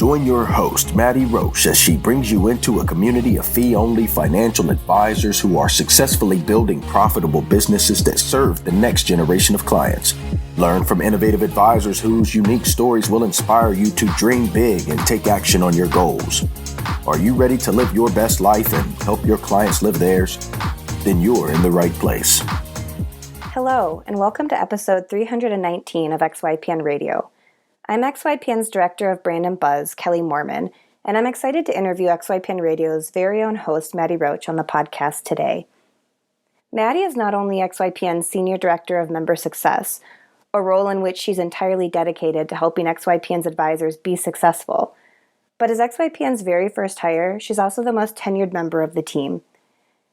Join your host, Maddy Roche, as she brings you into a community of fee-only financial advisors who are successfully building profitable businesses that serve the next generation of clients. Learn from innovative advisors whose unique stories will inspire you to dream big and take action on your goals. Are you ready to live your best life and help your clients live theirs? Then you're in the right place. Hello, and welcome to episode 319 of XYPN Radio. I'm XYPN's Director of Brand and Buzz, Kelly Mormon, and I'm excited to interview XYPN Radio's very own host, Maddy Roche, on the podcast today. Maddy is not only XYPN's Senior Director of Member Success, a role in which she's entirely dedicated to helping XYPN's advisors be successful, but as XYPN's very first hire, she's also the most tenured member of the team.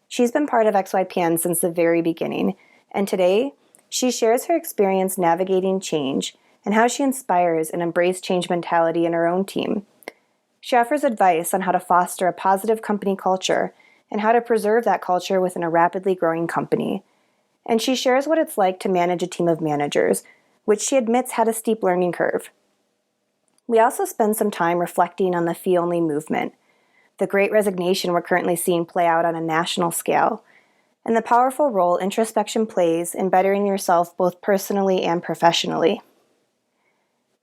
She's been part of XYPN since the very beginning, and today, she shares her experience navigating change and how she inspires and embraces change mentality in her own team. She offers advice on how to foster a positive company culture and how to preserve that culture within a rapidly growing company. And she shares what it's like to manage a team of managers, which she admits had a steep learning curve. We also spend some time reflecting on the fee-only movement, the great resignation we're currently seeing play out on a national scale, and the powerful role introspection plays in bettering yourself both personally and professionally.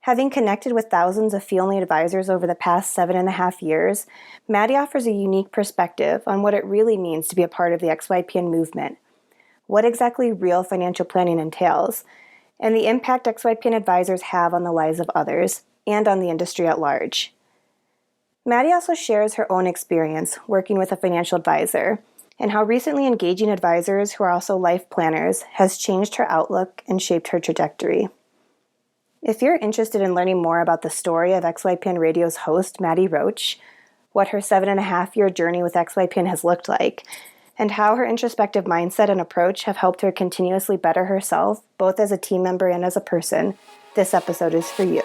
Having connected with thousands of fee-only advisors over the past 7.5 years, Maddy offers a unique perspective on what it really means to be a part of the XYPN movement, what exactly real financial planning entails, and the impact XYPN advisors have on the lives of others and on the industry at large. Maddy also shares her own experience working with a financial advisor and how recently engaging advisors who are also life planners has changed her outlook and shaped her trajectory. If you're interested in learning more about the story of XYPN Radio's host, Maddy Roche, what her 7.5-year journey with XYPN has looked like, and how her introspective mindset and approach have helped her continuously better herself, both as a team member and as a person, this episode is for you.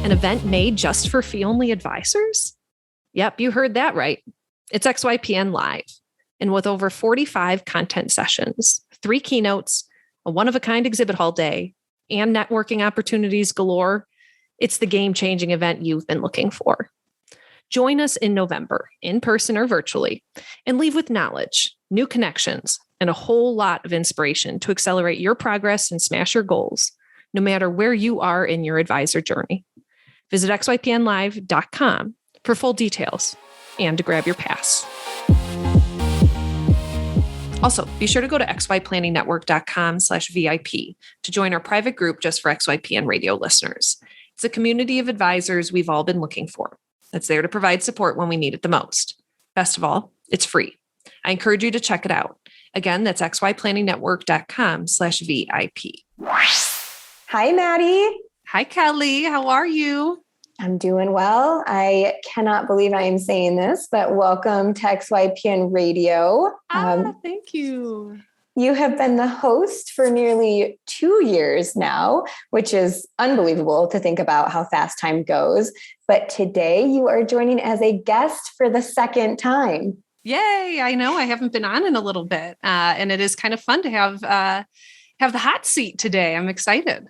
An event made just for fee-only advisors? Yep, you heard that right. It's XYPN Live. And with over 45 content sessions, 3 keynotes, a one-of-a-kind exhibit hall day, and networking opportunities galore, it's the game-changing event you've been looking for. Join us in November, in person or virtually, and leave with knowledge, new connections, and a whole lot of inspiration to accelerate your progress and smash your goals, no matter where you are in your advisor journey. Visit xypnlive.com for full details and to grab your pass. Also, be sure to go to xyplanningnetwork.com/VIP to join our private group just for XYPN Radio listeners. It's a community of advisors we've all been looking for. That's there to provide support when we need it the most. Best of all, it's free. I encourage you to check it out. Again, that's xyplanningnetwork.com/VIP. Hi, Maddy. Hi, Kelly. How are you? I'm doing well. I cannot believe I am saying this, but welcome to XYPN Radio. Thank you. You have been the host for nearly 2 years now, which is unbelievable to think about how fast time goes. But today you are joining as a guest for the second time. Yay. I know I haven't been on in a little bit. And it is kind of fun to have the hot seat today. I'm excited.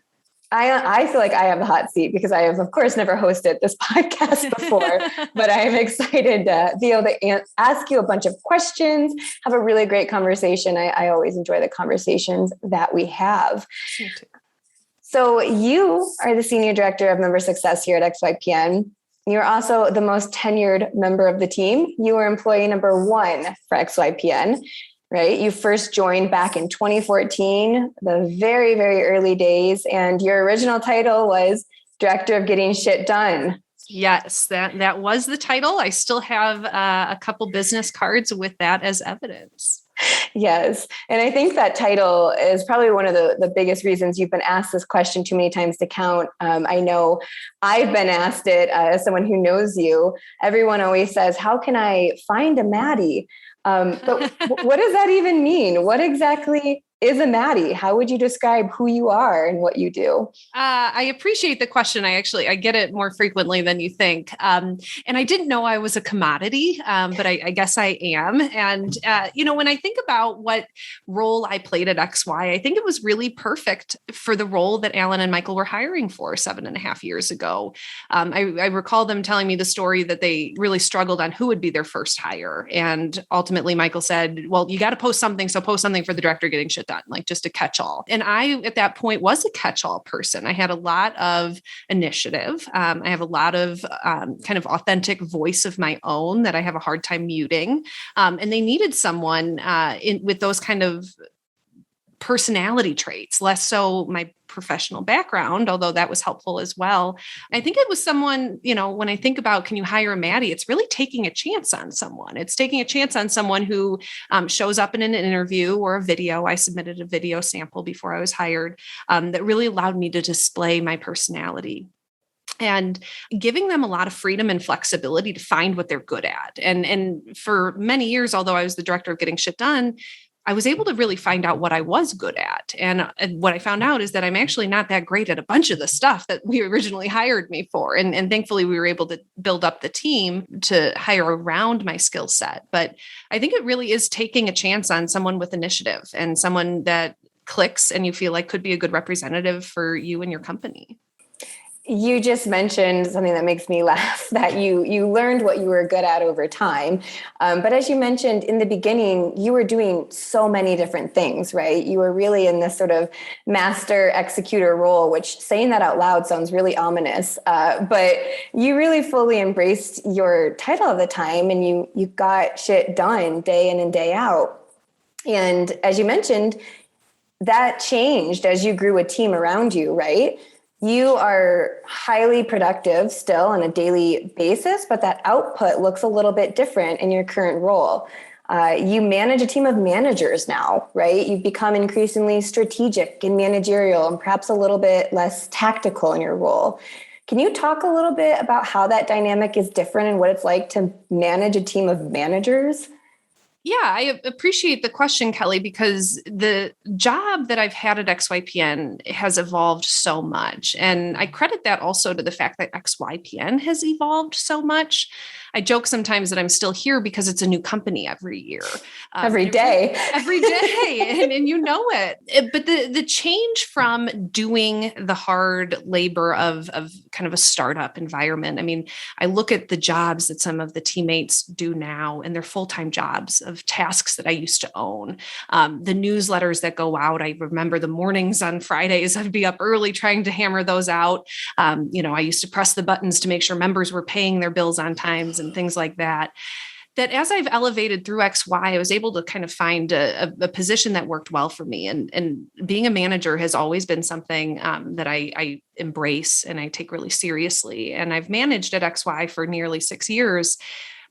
I feel like I have the hot seat because I have, of course, never hosted this podcast before, but I am excited to be able to ask you a bunch of questions, have a really great conversation. I always enjoy the conversations that we have. Me too. So you are the Senior Director of Member Success here at XYPN. You're also the most tenured member of the team. You are employee number 1 for XYPN. Right? You first joined back in 2014, the very, very early days, and your original title was Director of Getting Shit Done. Yes, that was the title. I still have a couple business cards with that as evidence. Yes. And I think that title is probably one of the biggest reasons you've been asked this question too many times to count. I know I've been asked it as someone who knows you. Everyone always says, how can I find a Maddy? But what does that even mean? What exactly is a Maddy? How would you describe who you are and what you do? I appreciate the question. I get it more frequently than you think. And I didn't know I was a commodity, but I guess I am. And, when I think about what role I played at XY, I think it was really perfect for the role that Alan and Michael were hiring for 7.5 years ago. I recall them telling me the story that they really struggled on who would be their first hire. And ultimately, Michael said, well, you got to post something. So post something for the director getting shit done, like just a catch-all. And I, at that point, was a catch-all person. I had a lot of initiative. I have a lot of kind of authentic voice of my own that I have a hard time muting. And they needed someone with those kind of personality traits, less so my professional background, although that was helpful as well. I think it was someone, when I think about, can you hire a Maddy? It's really taking a chance on someone. It's taking a chance on someone who shows up in an interview or a video. I submitted a video sample before I was hired that really allowed me to display my personality. And giving them a lot of freedom and flexibility to find what they're good at. And for many years, although I was the director of getting shit done, I was able to really find out what I was good at. And what I found out is that I'm actually not that great at a bunch of the stuff that we originally hired me for. And thankfully, we were able to build up the team to hire around my skill set. But I think it really is taking a chance on someone with initiative and someone that clicks and you feel like could be a good representative for you and your company. You just mentioned something that makes me laugh, that you learned what you were good at over time. But as you mentioned in the beginning, you were doing so many different things, right? You were really in this sort of master executor role, which saying that out loud sounds really ominous. But you really fully embraced your title at the time and you got shit done day in and day out. And as you mentioned, that changed as you grew a team around you, right? You are highly productive still on a daily basis, but that output looks a little bit different in your current role. You manage a team of managers now, right? You've become increasingly strategic and managerial and perhaps a little bit less tactical in your role. Can you talk a little bit about how that dynamic is different and what it's like to manage a team of managers? Yeah, I appreciate the question, Kelly, because the job that I've had at XYPN has evolved so much. And I credit that also to the fact that XYPN has evolved so much. I joke sometimes that I'm still here because it's a new company every year. Every day. Every day. And you know it. But the change from doing the hard labor of kind of a startup environment. I mean, I look at the jobs that some of the teammates do now, and they're full-time jobs of tasks that I used to own. The newsletters that go out, I remember the mornings on Fridays, I'd be up early trying to hammer those out. I used to press the buttons to make sure members were paying their bills on time and things like that. That as I've elevated through XY, I was able to kind of find a position that worked well for me. And being a manager has always been something that I embrace and I take really seriously. And I've managed at XY for nearly 6 years.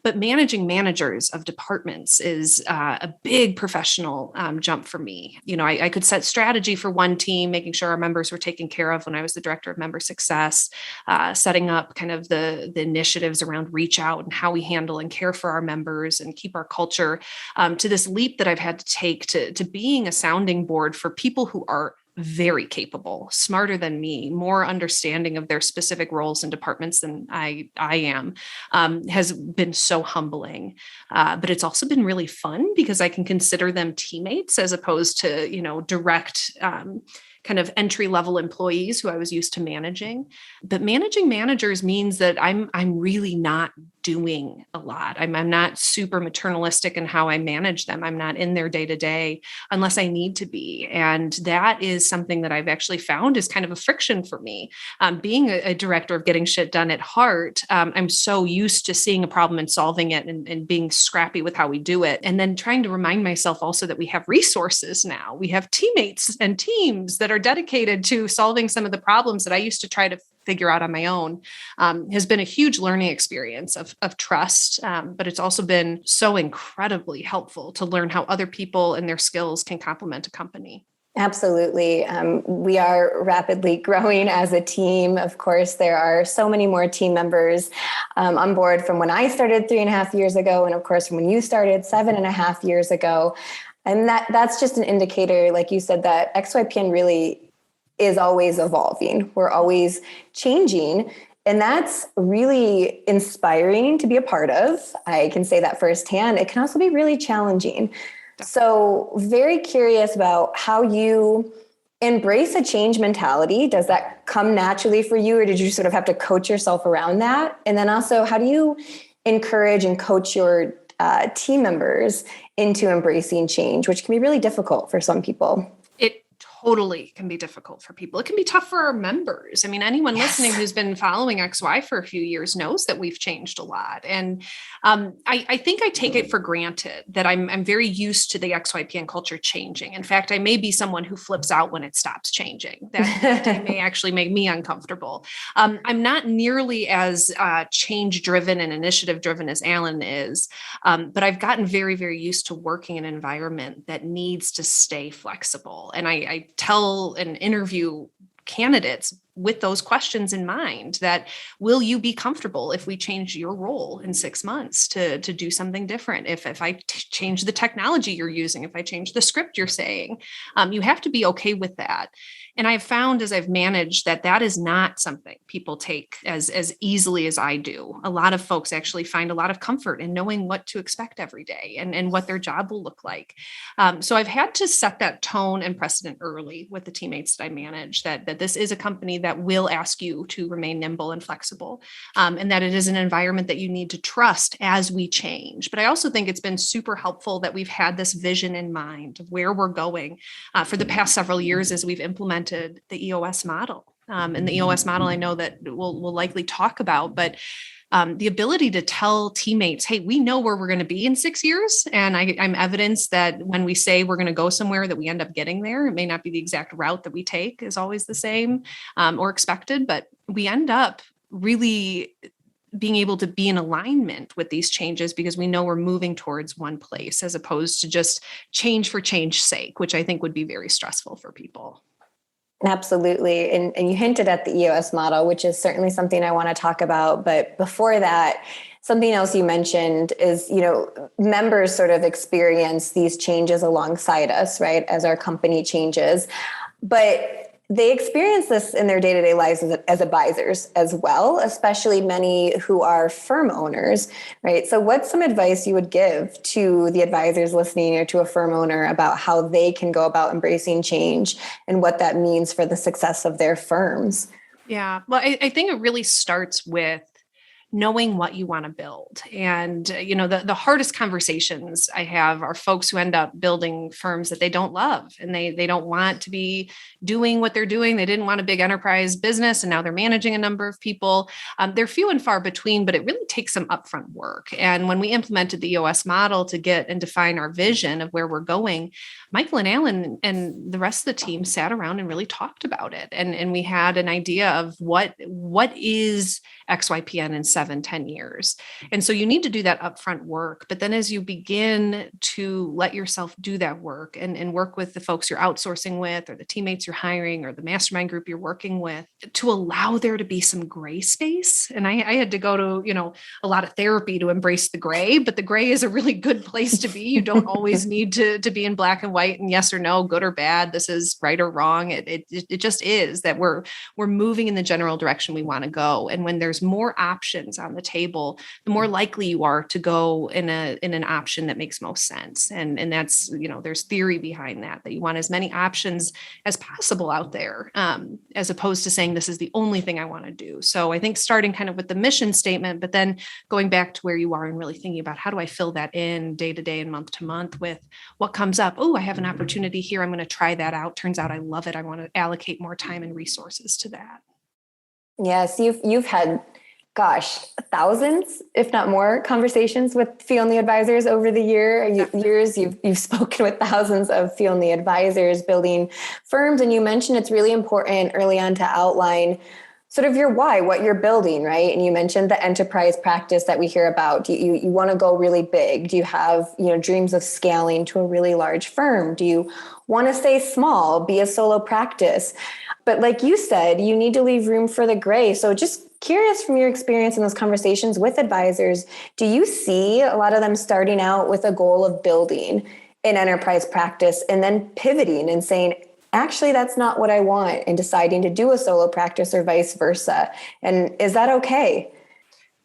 But managing managers of departments is a big professional jump for me. I could set strategy for one team, making sure our members were taken care of when I was the director of member success, setting up kind of the initiatives around reach out and how we handle and care for our members and keep our culture, to this leap that I've had to take to being a sounding board for people who are very capable, smarter than me, more understanding of their specific roles and departments than I am, has been so humbling. But it's also been really fun because I can consider them teammates as opposed to, direct kind of entry-level employees who I was used to managing. But managing managers means that I'm really not doing a lot. I'm not super maternalistic in how I manage them. I'm not in their day-to-day unless I need to be. And that is something that I've actually found is kind of a friction for me. Being a director of getting shit done at heart, I'm so used to seeing a problem and solving it and being scrappy with how we do it. And then trying to remind myself also that we have resources now. We have teammates and teams that are dedicated to solving some of the problems that I used to try to figure out on my own, has been a huge learning experience of trust. But it's also been so incredibly helpful to learn how other people and their skills can complement a company. Absolutely. We are rapidly growing as a team. Of course, there are so many more team members on board from when I started 3.5 years ago. And of course, from when you started 7.5 years ago. And that's just an indicator, like you said, that XYPN really is always evolving. We're always changing. And that's really inspiring to be a part of. I can say that firsthand. It can also be really challenging. So very curious about how you embrace a change mentality. Does that come naturally for you, or did you sort of have to coach yourself around that? And then also, how do you encourage and coach your team members into embracing change, which can be really difficult for some people? It totally can be difficult for people. It can be tough for our members. I mean, anyone listening who's been following XY for a few years knows that we've changed a lot. And I think I take it for granted that I'm very used to the XYPN culture changing. In fact, I may be someone who flips out when it stops changing. That may actually make me uncomfortable. I'm not nearly as change driven and initiative driven as Alan is, but I've gotten very, very used to working in an environment that needs to stay flexible. And I tell and interview candidates with those questions in mind, that will you be comfortable if we change your role in 6 months to do something different? If I change the technology you're using, if I change the script you're saying, you have to be okay with that. And I've found as I've managed that is not something people take as easily as I do. A lot of folks actually find a lot of comfort in knowing what to expect every day and what their job will look like. So I've had to set that tone and precedent early with the teammates that I manage, that this is a company that will ask you to remain nimble and flexible, and that it is an environment that you need to trust as we change. But I also think it's been super helpful that we've had this vision in mind of where we're going for the past several years as we've implemented the EOS model. And the EOS model, I know that we'll likely talk about, but the ability to tell teammates, hey, we know where we're going to be in 6 years. And I'm evidence that when we say we're going to go somewhere, that we end up getting there. It may not be the exact route that we take is always the same or expected, but we end up really being able to be in alignment with these changes because we know we're moving towards one place as opposed to just change for change's sake, which I think would be very stressful for people. Absolutely. And you hinted at the EOS model, which is certainly something I want to talk about. But before that, something else you mentioned is, members sort of experience these changes alongside us, right, as our company changes. But they experience this in their day-to-day lives as advisors as well, especially many who are firm owners, right? So what's some advice you would give to the advisors listening or to a firm owner about how they can go about embracing change and what that means for the success of their firms? Yeah, well, I think it really starts with knowing what you want to build. And, the hardest conversations I have are folks who end up building firms that they don't love and they don't want to be doing what they're doing. They didn't want a big enterprise business and now they're managing a number of people. They're few and far between, but it really takes some upfront work. And when we implemented the EOS model to get and define our vision of where we're going, Michael and Alan and the rest of the team sat around and really talked about it. And we had an idea of what is XYPN in 7-10 years. And so you need to do that upfront work. But then as you begin to let yourself do that work and work with the folks you're outsourcing with, or the teammates you're hiring, or the mastermind group you're working with, to allow there to be some gray space. And I had to go to, a lot of therapy to embrace the gray, but the gray is a really good place to be. You don't always need to be in black and white and yes or no, good or bad. This is right or wrong. It just is that we're moving in the general direction we want to go. And when there's more options on the table, the more likely you are to go in an option that makes most sense. And that's, there's theory behind that you want as many options as possible out there, as opposed to saying this is the only thing I want to do. So I think starting kind of with the mission statement, but then going back to where you are and really thinking about how do I fill that in day to day and month to month with what comes up. Oh, I have an opportunity here. I'm going to try that out. Turns out I love it. I want to allocate more time and resources to that. Yes, you've had, thousands, if not more, conversations with fee-only advisors over the years. You've spoken with thousands of fee-only advisors building firms, and you mentioned it's really important early on to outline sort of your why, what you're building, right? And you mentioned the enterprise practice that we hear about. You want to go really big? Do you have dreams of scaling to a really large firm? Do you want to stay small, be a solo practice? But like you said, you need to leave room for the gray. So just curious from your experience in those conversations with advisors, do you see a lot of them starting out with a goal of building? an enterprise practice and then pivoting and saying, actually, that's not what I want, and deciding to do a solo practice or vice versa. And is that okay?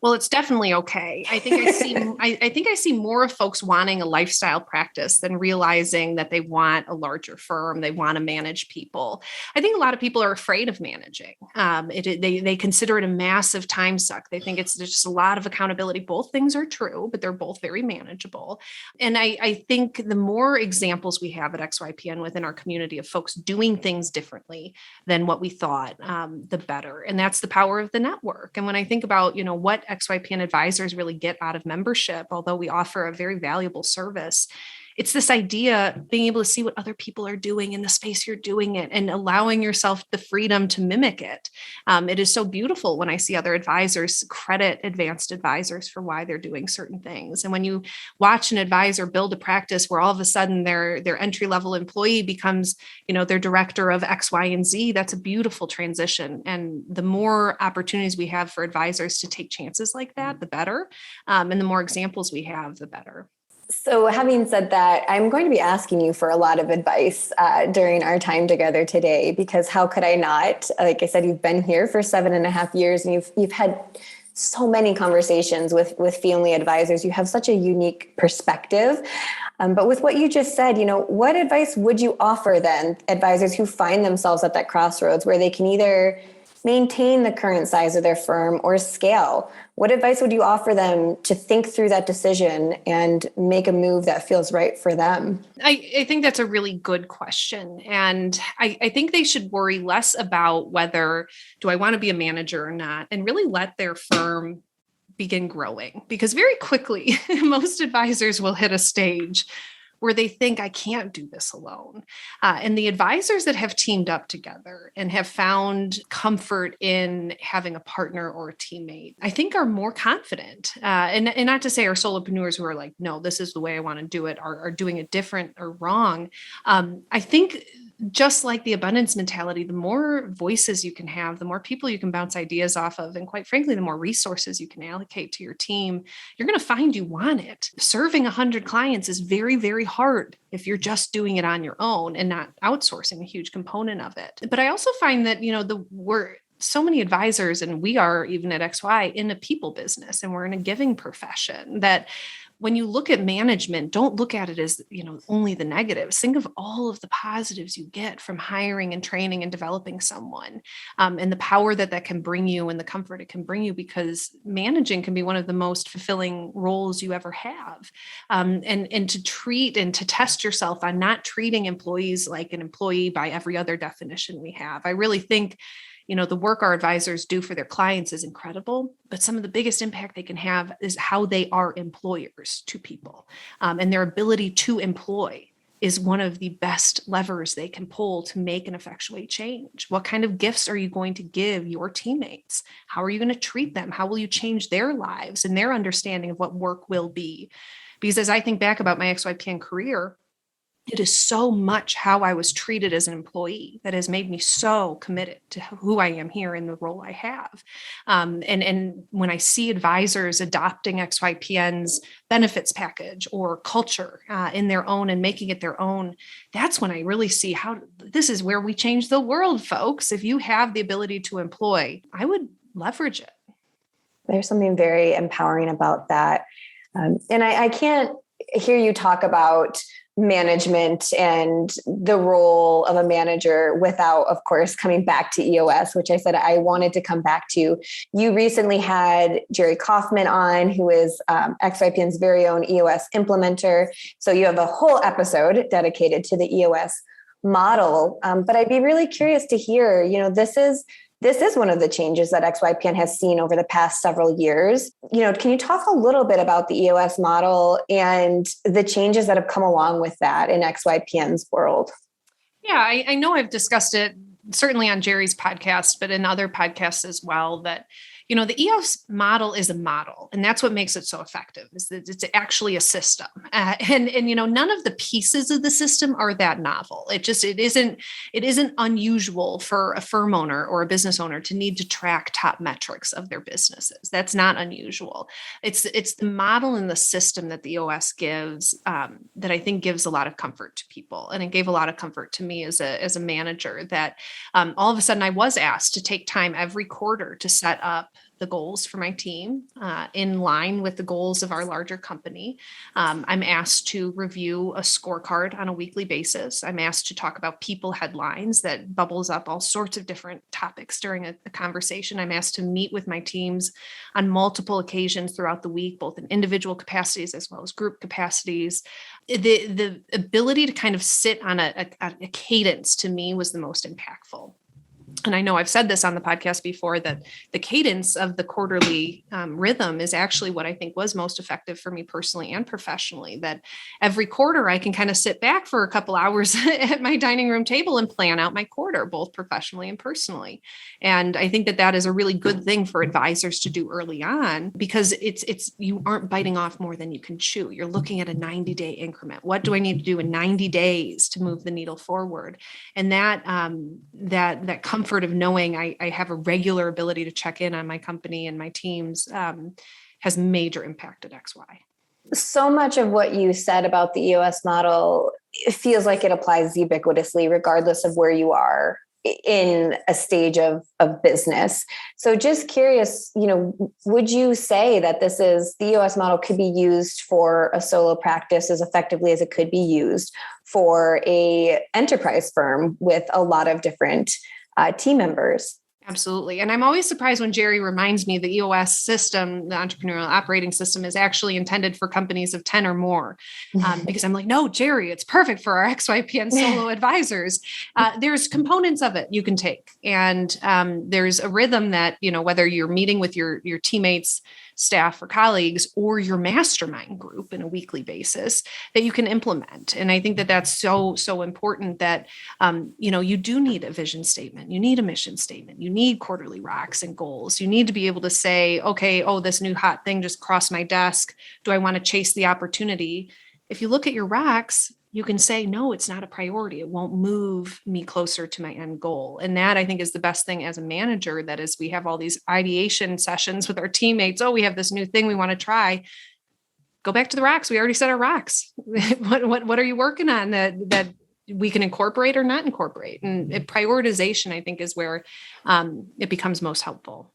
Well, it's definitely okay. I think I see more of folks wanting a lifestyle practice than realizing that they want a larger firm. They want to manage people. I think a lot of people are afraid of managing. They consider it a massive time suck. They think it's just a lot of accountability. Both things are true, but they're both very manageable. And I think the more examples we have at XYPN within our community of folks doing things differently than what we thought, the better. And that's the power of the network. And when I think about, what XYPN advisors really get out of membership, although we offer a very valuable service, it's this idea of being able to see what other people are doing in the space you're doing it and allowing yourself the freedom to mimic it. It is so beautiful when I see other advisors credit advanced advisors for why they're doing certain things. And when you watch an advisor build a practice where all of a sudden their entry-level employee becomes, their director of X, Y, and Z, that's a beautiful transition. And the more opportunities we have for advisors to take chances like that, the better. And the more examples we have, the better. So having said that, I'm going to be asking you for a lot of advice during our time together today, because how could I not? Like I said, you've been here for 7.5 years and you've had so many conversations with fee-only advisors. You have such a unique perspective. But with what you just said, what advice would you offer then advisors who find themselves at that crossroads where they can either maintain the current size of their firm or scale? What advice would you offer them to think through that decision and make a move that feels right for them? I think that's a really good question. And I think they should worry less about whether, do I want to be a manager or not, and really let their firm begin growing. Because very quickly, most advisors will hit a stage where they think, I can't do this alone. And the advisors that have teamed up together and have found comfort in having a partner or a teammate, I think are more confident. And not to say our solopreneurs who are like, no, this is the way I want to do it, are doing it different or wrong. I think just like the abundance mentality, the more voices you can have, the more people you can bounce ideas off of, and quite frankly, the more resources you can allocate to your team, you're going to find you want it. Serving 100 clients is very, very hard if you're just doing it on your own and not outsourcing a huge component of it. But I also find that, we're so many advisors, and we are even at XY in a people business, and we're in a giving profession, that when you look at management, don't look at it as, only the negatives. Think of all of the positives you get from hiring and training and developing someone, and the power that can bring you and the comfort it can bring you, because managing can be one of the most fulfilling roles you ever have. And to treat and to test yourself on not treating employees like an employee by every other definition we have. I really think the work our advisors do for their clients is incredible, but some of the biggest impact they can have is how they are employers to people. And their ability to employ is one of the best levers they can pull to make and effectuate change. What kind of gifts are you going to give your teammates? How are you going to treat them? How will you change their lives and their understanding of what work will be? Because as I think back about my XYPN career, it is so much how I was treated as an employee that has made me so committed to who I am here in the role I have. And when I see advisors adopting XYPN's benefits package or culture in their own and making it their own, that's when I really see how this is where we change the world, folks. If you have the ability to employ, I would leverage it. There's something very empowering about that. And I can't hear you talk about management and the role of a manager without, of course, coming back to EOS, which I said I wanted to come back to. You recently had Jerry Kaufman on, who is XYPN's very own EOS implementer. So you have a whole episode dedicated to the EOS model. But I'd be really curious to hear, this is one of the changes that XYPN has seen over the past several years. Can you talk a little bit about the EOS model and the changes that have come along with that in XYPN's world? Yeah, I know I've discussed it certainly on Jerry's podcast, but in other podcasts as well, that, The EOS model is a model, and that's what makes it so effective, is that it's actually a system. And none of the pieces of the system are that novel. It isn't unusual for a firm owner or a business owner to need to track top metrics of their businesses. That's not unusual. It's the model and the system that the EOS gives that I think gives a lot of comfort to people. And it gave a lot of comfort to me as a manager that all of a sudden I was asked to take time every quarter to set up the goals for my team in line with the goals of our larger company. I'm asked to review a scorecard on a weekly basis. I'm asked to talk about people headlines that bubbles up all sorts of different topics during a conversation. I'm asked to meet with my teams on multiple occasions throughout the week, both in individual capacities as well as group capacities. The ability to kind of sit on a cadence to me was the most impactful. And I know I've said this on the podcast before, that the cadence of the quarterly rhythm is actually what I think was most effective for me personally and professionally, that every quarter I can kind of sit back for a couple hours at my dining room table and plan out my quarter, both professionally and personally. And I think that is a really good thing for advisors to do early on, because it's you aren't biting off more than you can chew. You're looking at a 90-day increment. What do I need to do in 90 days to move the needle forward? And that comfort of knowing I have a regular ability to check in on my company and my teams has major impact at XY. So much of what you said about the EOS model, it feels like it applies ubiquitously, regardless of where you are in a stage of business. So just curious, would you say that the EOS model could be used for a solo practice as effectively as it could be used for a enterprise firm with a lot of different team members? Absolutely. And I'm always surprised when Jerry reminds me the EOS system, the entrepreneurial operating system, is actually intended for companies of 10 or more. Because I'm like, no, Jerry, it's perfect for our XYPN solo advisors. There's components of it you can take. And there's a rhythm that, whether you're meeting with your teammates, staff, or colleagues, or your mastermind group in a weekly basis, that you can implement. And I think that that's so important, that, you do need a vision statement. You need a mission statement. You need quarterly rocks and goals. You need to be able to say, okay, this new hot thing just crossed my desk. Do I want to chase the opportunity? If you look at your rocks, you can say, no, it's not a priority. It won't move me closer to my end goal. And that, I think, is the best thing as a manager, that is, we have all these ideation sessions with our teammates. We have this new thing we want to try. Go back to the rocks. We already set our rocks. What are you working on that we can incorporate or not incorporate? And prioritization, I think, is where it becomes most helpful.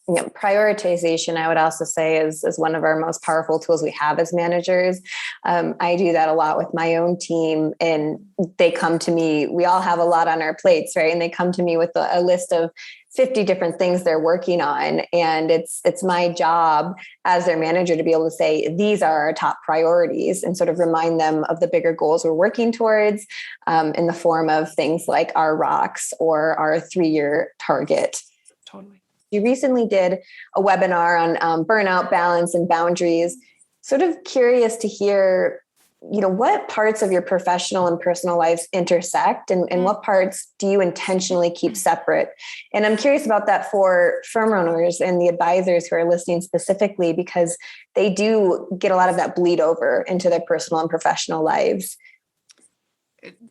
Prioritization, I would also say, is one of our most powerful tools we have as managers. I do that a lot with my own team, and they come to me. We all have a lot on our plates, right? And they come to me with a list of 50 different things they're working on. And it's my job as their manager to be able to say, these are our top priorities, and sort of remind them of the bigger goals we're working towards in the form of things like our rocks or our 3-year target. Totally. You recently did a webinar on burnout, balance, and boundaries. Sort of curious to hear, what parts of your professional and personal lives intersect, and what parts do you intentionally keep separate? And I'm curious about that for firm owners and the advisors who are listening specifically, because they do get a lot of that bleed over into their personal and professional lives.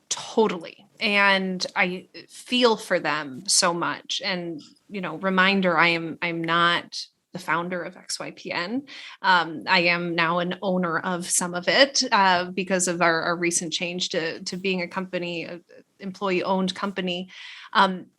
Totally. And I feel for them so much. And, reminder, I'm not the founder of XYPN. I am now an owner of some of it because of our recent change to being a company, employee-owned company.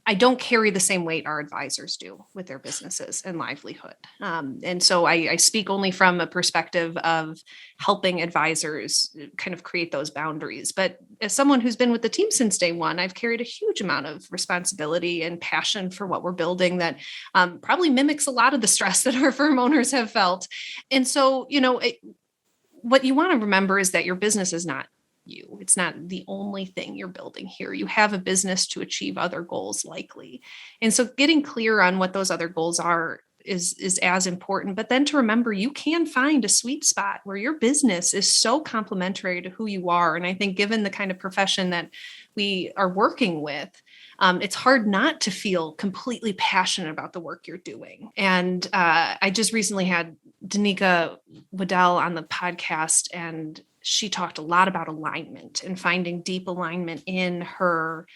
I don't carry the same weight our advisors do with their businesses and livelihood. And so I speak only from a perspective of helping advisors kind of create those boundaries. But as someone who's been with the team since day one, I've carried a huge amount of responsibility and passion for what we're building that probably mimics a lot of the stress that our firm owners have felt. And so, what you want to remember is that your business is not you. It's not the only thing you're building here. You have a business to achieve other goals, likely. And so getting clear on what those other goals are is as important. But then to remember, you can find a sweet spot where your business is so complementary to who you are. And I think given the kind of profession that we are working with, it's hard not to feel completely passionate about the work you're doing. And I just recently had Danica Waddell on the podcast, and she talked a lot about alignment and finding deep alignment in her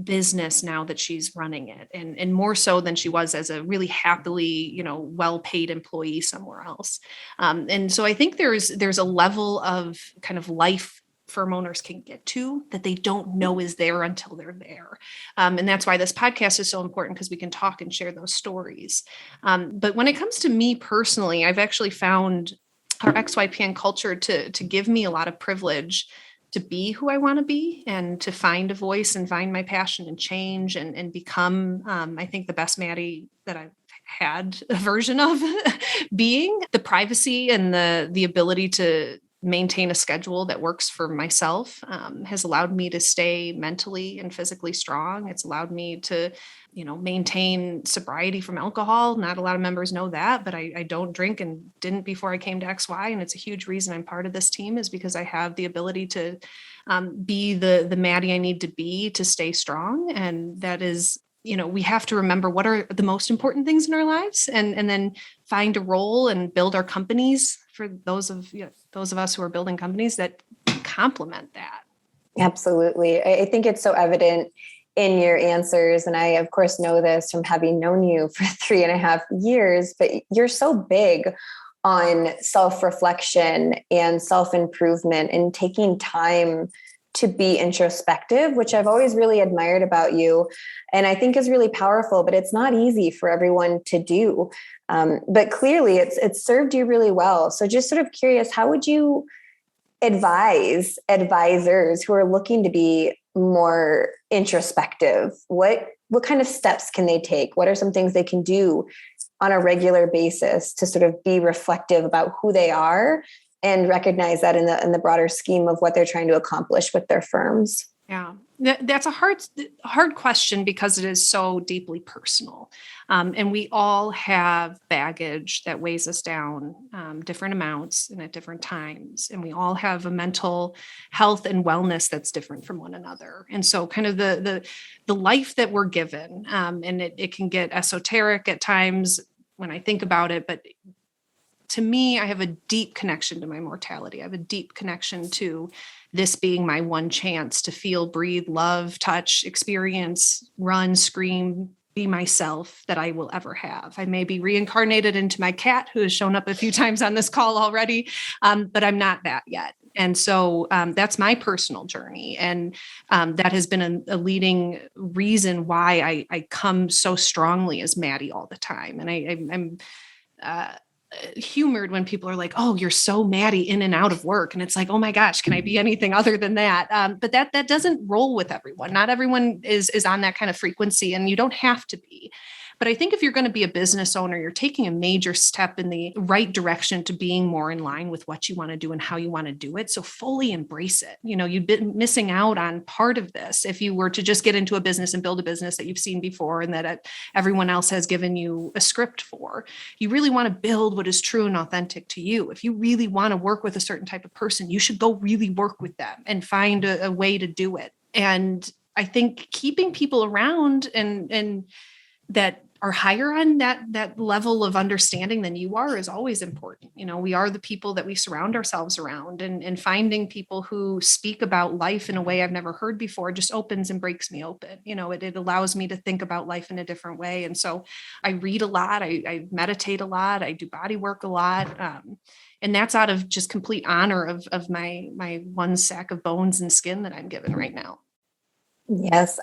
business now that she's running it, and more so than she was as a really happily, well-paid employee somewhere else. And so I think there's a level of kind of life firm owners can get to that they don't know is there until they're there. And that's why this podcast is so important, because we can talk and share those stories. But when it comes to me personally, I've actually found our XYPN culture to give me a lot of privilege to be who I want to be and to find a voice and find my passion and change and become, I think, the best Maddy that I've had a version of being. The privacy and the ability to maintain a schedule that works for myself has allowed me to stay mentally and physically strong. It's allowed me to, maintain sobriety from alcohol. Not a lot of members know that, but I don't drink and didn't before I came to XY. And it's a huge reason I'm part of this team, is because I have the ability to be the Maddy I need to be to stay strong. And that is, we have to remember what are the most important things in our lives, and then find a role and build our companies for those of us who are building companies that complement that. Absolutely. I think it's so evident in your answers. And I, of course, know this from having known you for 3.5 years, but you're so big on self-reflection and self-improvement and taking time to be introspective, which I've always really admired about you. And I think is really powerful, but it's not easy for everyone to do. But clearly it's served you really well. So just sort of curious, how would you advise advisors who are looking to be more introspective? What kind of steps can they take? What are some things they can do on a regular basis to sort of be reflective about who they are and recognize that in the broader scheme of what they're trying to accomplish with their firms? Yeah, that's a hard question, because it is so deeply personal. And we all have baggage that weighs us down, different amounts and at different times. And we all have a mental health and wellness that's different from one another. And so kind of the life that we're given, and it can get esoteric at times when I think about it, but to me, I have a deep connection to my mortality. I have a deep connection to this being my one chance to feel, breathe, love, touch, experience, run, scream, be myself that I will ever have. I may be reincarnated into my cat, who has shown up a few times on this call already, but I'm not that yet. And so that's my personal journey. And that has been a leading reason why I come so strongly as Maddy all the time. And I'm humored when people are like, "Oh, you're so Maddy in and out of work." And it's like, oh my gosh, can I be anything other than that? But that doesn't roll with everyone. Not everyone is on that kind of frequency, and you don't have to be. But I think if you're going to be a business owner, you're taking a major step in the right direction to being more in line with what you want to do and how you want to do it. So fully embrace it. You've been missing out on part of this if you were to just get into a business and build a business that you've seen before and that everyone else has given you a script for. You really want to build what is true and authentic to you. If you really want to work with a certain type of person, you should go really work with them and find a way to do it. And I think keeping people around and that are higher on that level of understanding than you are is always important. We are the people that we surround ourselves around, and finding people who speak about life in a way I've never heard before just opens and breaks me open. It allows me to think about life in a different way. And so I read a lot, I meditate a lot, I do body work a lot. And that's out of just complete honor of my one sack of bones and skin that I'm given right now. Yes,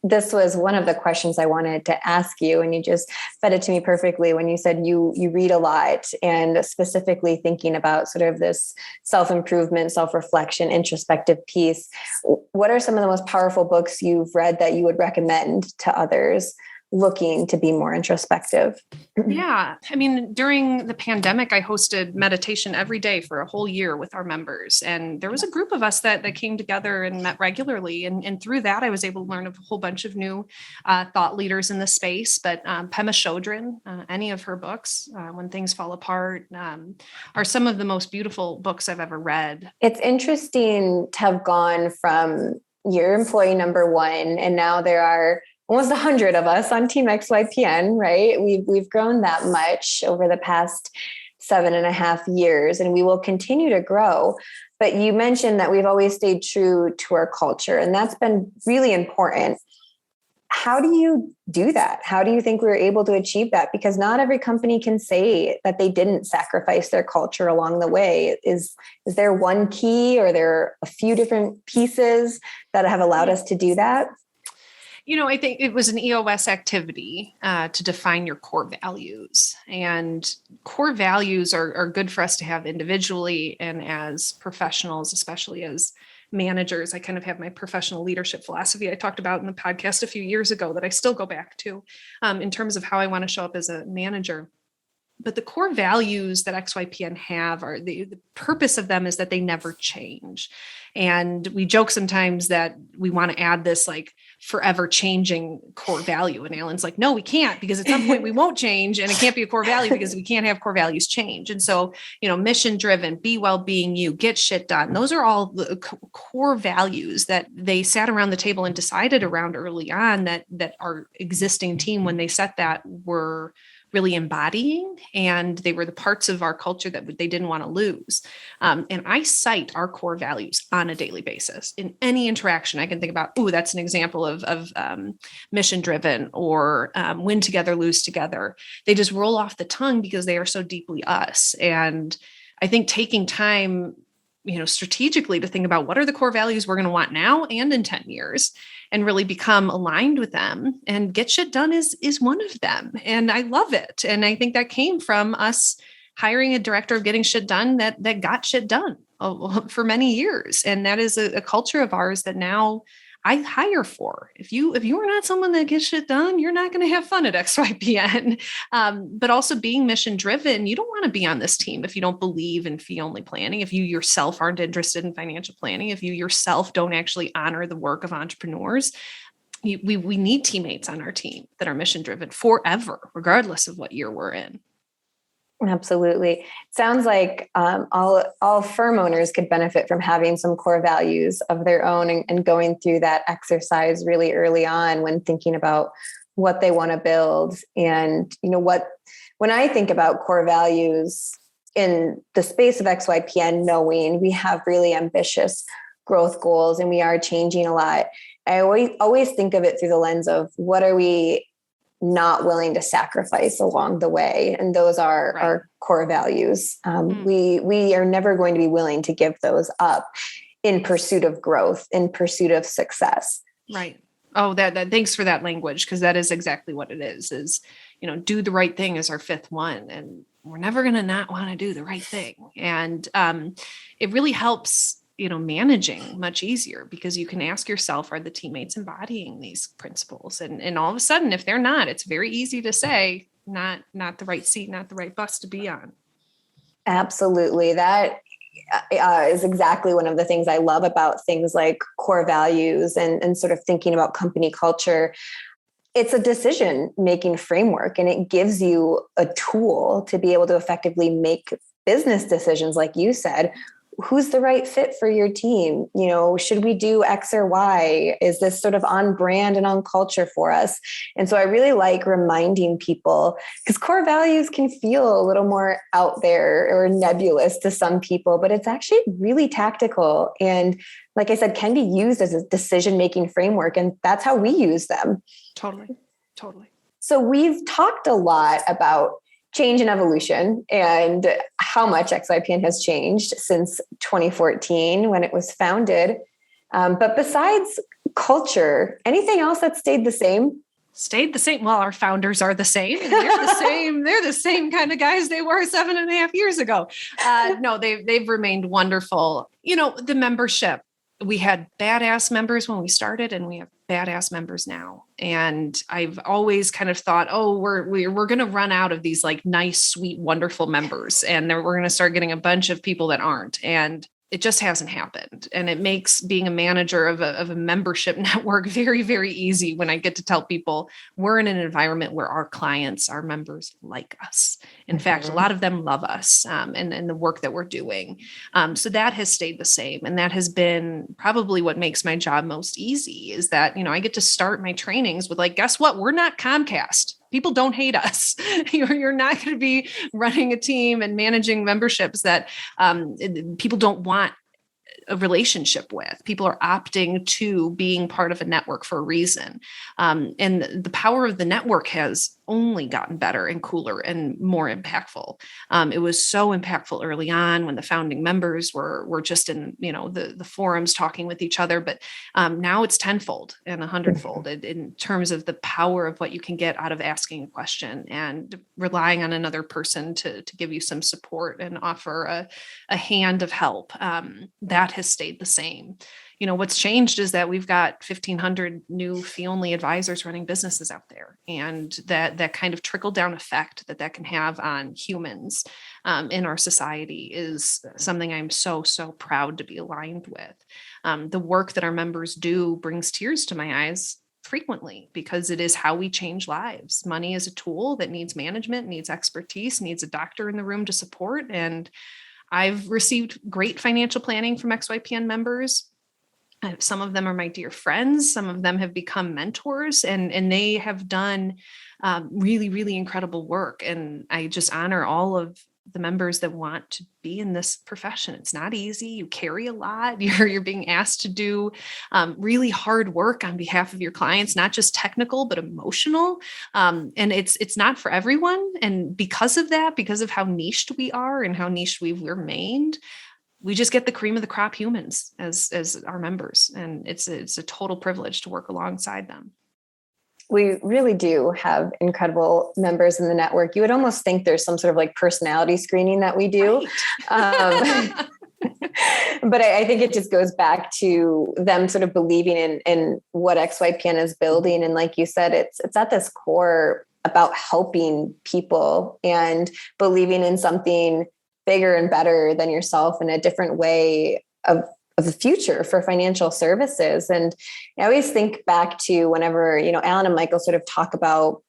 this was one of the questions I wanted to ask you, and you just fed it to me perfectly when you said you read a lot, and specifically thinking about sort of this self-improvement, self-reflection, introspective piece. What are some of the most powerful books you've read that you would recommend to others looking to be more introspective? Yeah. I mean, during the pandemic, I hosted meditation every day for a whole year with our members. And there was a group of us that came together and met regularly. And through that, I was able to learn a whole bunch of new thought leaders in the space. But Pema Chodron, any of her books, When Things Fall Apart, are some of the most beautiful books I've ever read. It's interesting to have gone from you're employee number one, and now there are almost 100 of us on Team XYPN, right? We've grown that much over the past 7.5 years, and we will continue to grow. But you mentioned that we've always stayed true to our culture, and that's been really important. How do you do that? How do you think we were able to achieve that? Because not every company can say that they didn't sacrifice their culture along the way. Is there one key, or are there a few different pieces that have allowed us to do that? I think it was an EOS activity to define your core values. And core values are good for us to have individually and as professionals, especially as managers. I kind of have my professional leadership philosophy I talked about in the podcast a few years ago that I still go back to in terms of how I want to show up as a manager. But the core values that XYPN have are the purpose of them is that they never change. And we joke sometimes that we want to add this like forever changing core value. And Alan's like, no, we can't, because at some point we won't change, and it can't be a core value because we can't have core values change. And so, mission driven, be well, being you, get shit done. Those are all the core values that they sat around the table and decided around early on that our existing team, when they set that, were really embodying, and they were the parts of our culture that they didn't want to lose. And I cite our core values on a daily basis in any interaction. I can think about, that's an example of mission driven, or win together, lose together. They just roll off the tongue because they are so deeply us. And I think taking time, strategically to think about what are the core values we're going to want now and in 10 years, and really become aligned with them, and get shit done is one of them. And I love it. And I think that came from us hiring a director of getting shit done that got shit done for many years. And that is a culture of ours that now I hire for. If you are not someone that gets shit done, you're not going to have fun at XYPN. But also being mission driven, you don't want to be on this team if you don't believe in fee only planning, if you yourself aren't interested in financial planning, if you yourself don't actually honor the work of entrepreneurs. We need teammates on our team that are mission driven forever, regardless of what year we're in. Absolutely. Sounds like all firm owners could benefit from having some core values of their own, and going through that exercise really early on when thinking about what they want to build. And, when I think about core values in the space of XYPN, knowing we have really ambitious growth goals and we are changing a lot, I always think of it through the lens of what are we not willing to sacrifice along the way. And those are right. Our core values. We are never going to be willing to give those up in pursuit of growth, in pursuit of success. Right. Oh, that thanks for that language, because that is exactly what it is, do the right thing is our fifth one. And we're never going to not want to do the right thing. And it really helps managing much easier, because you can ask yourself, are the teammates embodying these principles? And all of a sudden, if they're not, it's very easy to say, not the right seat, not the right bus to be on. Absolutely. That is exactly one of the things I love about things like core values and sort of thinking about company culture. It's a decision-making framework, and it gives you a tool to be able to effectively make business decisions, like you said. Who's the right fit for your team? Should we do X or Y? Is this sort of on brand and on culture for us? And so I really like reminding people, because core values can feel a little more out there or nebulous to some people, but it's actually really tactical. And like I said, can be used as a decision-making framework. And that's how we use them. Totally. So we've talked a lot about change and evolution and how much XYPN has changed since 2014 when it was founded. But besides culture, anything else that stayed the same? Stayed the same. Well, our founders are the same. And they're the same. They're the same kind of guys they were 7.5 years ago. No, they've remained wonderful. The membership. We had badass members when we started, and we have badass members now. And I've always kind of thought, we're going to run out of these like nice, sweet, wonderful members. And then we're going to start getting a bunch of people that aren't. And it just hasn't happened. And it makes being a manager of a membership network very, very easy when I get to tell people we're in an environment where our clients, our members like us. In fact, a lot of them love us and the work that we're doing. So that has stayed the same. And that has been probably what makes my job most easy is that, I get to start my trainings with like, guess what? We're not Comcast. People don't hate us. You're not going to be running a team and managing memberships that people don't want a relationship with. People are opting to being part of a network for a reason. And the power of the network has only gotten better and cooler and more impactful. It was so impactful early on when the founding members were just in, the forums talking with each other. But now it's tenfold and 100-fold in terms of the power of what you can get out of asking a question and relying on another person to give you some support and offer a hand of help. That has stayed the same. What's changed is that we've got 1,500 new fee-only advisors running businesses out there, and that kind of trickle down effect that can have on humans in our society is something I'm so proud to be aligned with. The work that our members do brings tears to my eyes frequently because it is how we change lives. Money is a tool that needs management, needs expertise, needs a doctor in the room to support. And I've received great financial planning from XYPN members. Some of them are my dear friends. Some of them have become mentors, and they have done really, really incredible work. And I just honor all of the members that want to be in this profession. It's not easy. You carry a lot. You're being asked to do really hard work on behalf of your clients, not just technical, but emotional. And it's not for everyone. And because of that, because of how niched we are and how niched we've remained, we just get the cream of the crop humans as our members. And it's a total privilege to work alongside them. We really do have incredible members in the network. You would almost think there's some sort of like personality screening that we do. Right. But I think it just goes back to them sort of believing in what XYPN is building. And like you said, it's at this core about helping people and believing in something bigger and better than yourself in a different way of the future for financial services. And I always think back to whenever, Alan and Michael sort of talk about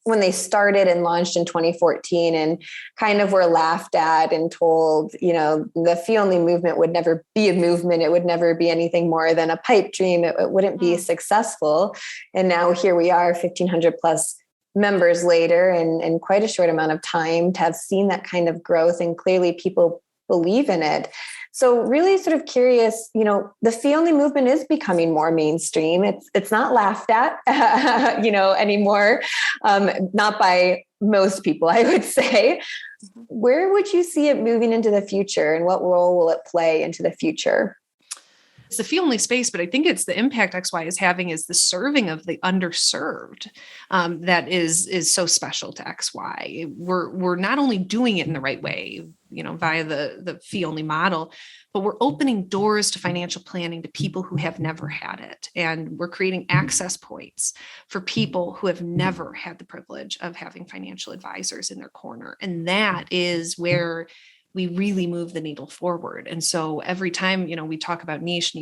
when they started and launched in 2014 and kind of were laughed at and told, the fee-only movement would never be a movement. It would never be anything more than a pipe dream. It wouldn't be successful. And now here we are, 1,500 plus members later and quite a short amount of time to have seen that kind of growth, and clearly people believe in it. So really sort of curious, the fee-only movement is becoming more mainstream. It's not laughed at, anymore, not by most people, I would say. Where would you see it moving into the future, and what role will it play into the future? It's the fee-only space, but I think it's the impact XY is having is the serving of the underserved that is so special to XY. We're not only doing it in the right way, via the fee-only model, but we're opening doors to financial planning to people who have never had it. And we're creating access points for people who have never had the privilege of having financial advisors in their corner. And that is where we really move the needle forward. And so every time, we talk about niche,